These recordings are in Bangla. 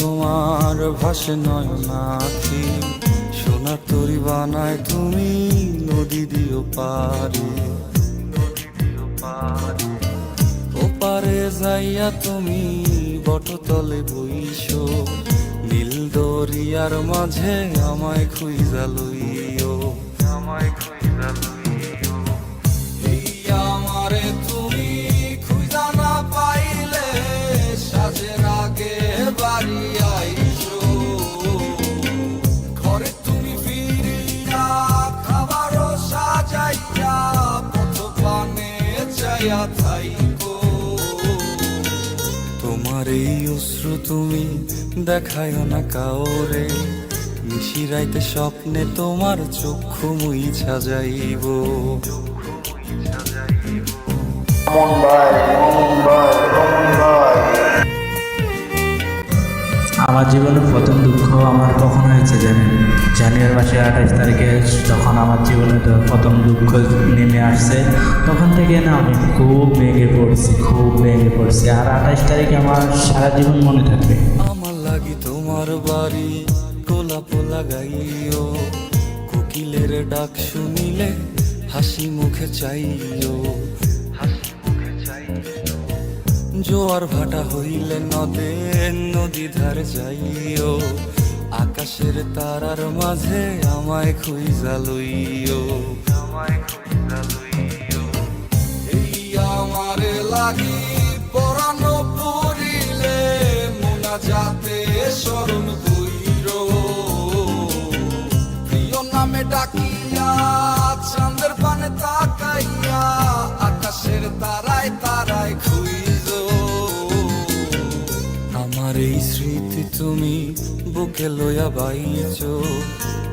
তোমার ভাসে নয়নাখি, সোনার তরি বানায় তুমি নদী দিও পারে। ওপারে যাইয়া তুমি বটতলে বইসো, নীল দরিয়ার মাঝে আমায় খুইজা লইও, আমায় খুইজা লইও। এই আমারে তুমি খুঁজা না পাইলে সাজের আগে বাড়ি আইসো, ঘরে তুমি ফিরিয়া খাবারও সাজাইয়া পথ পানে চাইয়া থাইকো। তোমার এই অশ্রু তুমি দেখায় না কাউরে, নিশিরাইতে স্বপ্নে তোমার চক্ষু মুইছা যাইব। আমার জীবনের প্রথম দুঃখ আমার কখন হয়েছে জানেন? জানুয়ারি মাসের 28 তারিখে যখন আমার জীবনে প্রথম দুঃখ নেমে আসছে, তখন থেকে না আমি খুব ভেঙে পড়ছি। আর 28 তারিখে আমার সারা জীবন মনে থাকবে। আমার লাগি তোমার বাড়ি গোলাপ লাগাইও, কোকিলের ডাক শুনিলে হাসি মুখে চাইও, জোয়ার ভাটা হইলে নদী ধারে যাইও, আকাশের তারার মাঝে আমায় খুইজা লইও, আমায় খুইজা লইও। এই আমারে লাগি পরানো পড়িলে মোনাজাতে স্মরণ কইরো, প্রিয় নামে ডাকিয়া চাঁদের পানে তাকাইয়া আকাশের তারায় তারায় খুইজো। আমার এই স্মৃতি তুমি বুকে লইয়া বাইছো,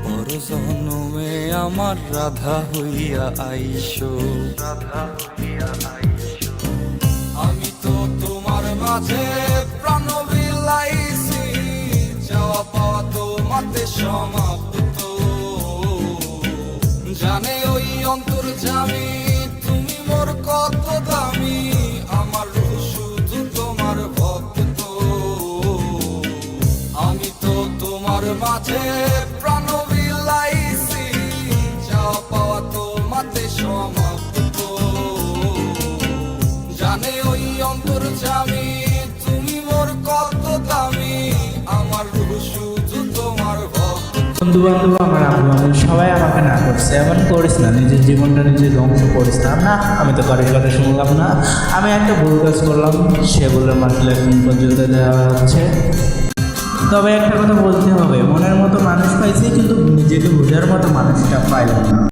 পর জন্মে আমার রাধা হইয়া আইসো, রাধা হইয়া আইসো। আমি তো তোমার মাঝে প্রাণ বিলাইছি, যাওয়া পাওয়া তোমাতে সমাপ্ত। জানে ওই অন্তর্যামী তুমি মোর কত দামি, আমার রূহ শুধু তোমার ভক্ত। আমি তো তোমার মাঝে প্রাণ বিলাইছি, যাওয়া পাওয়া তোমাতে সমাপ্ত। জানে ওই অন্তর্যামী তুমি মোর কত দামি, আমার রূহ শুধু তোমার ভক্ত। বন্ধু বান্ধব আমার আব্বু আম্মু সবাই আমাকে না করছে, এমন করিস না, নিজের জীবনটা নিজে ধ্বংস করিস না। না, আমি তো কারোর কথা শুনলাম না, আমি একটা ভুল কাজ করলাম, সেগুলোর মাসলে এখন পর্যন্ত দেওয়া হচ্ছে। তবে একটা কথা বলতে হবে, মনের মতো মানুষ পাইছি কিন্তু নিজেকে বোঝার মতো মানুষটা পাইলাম না।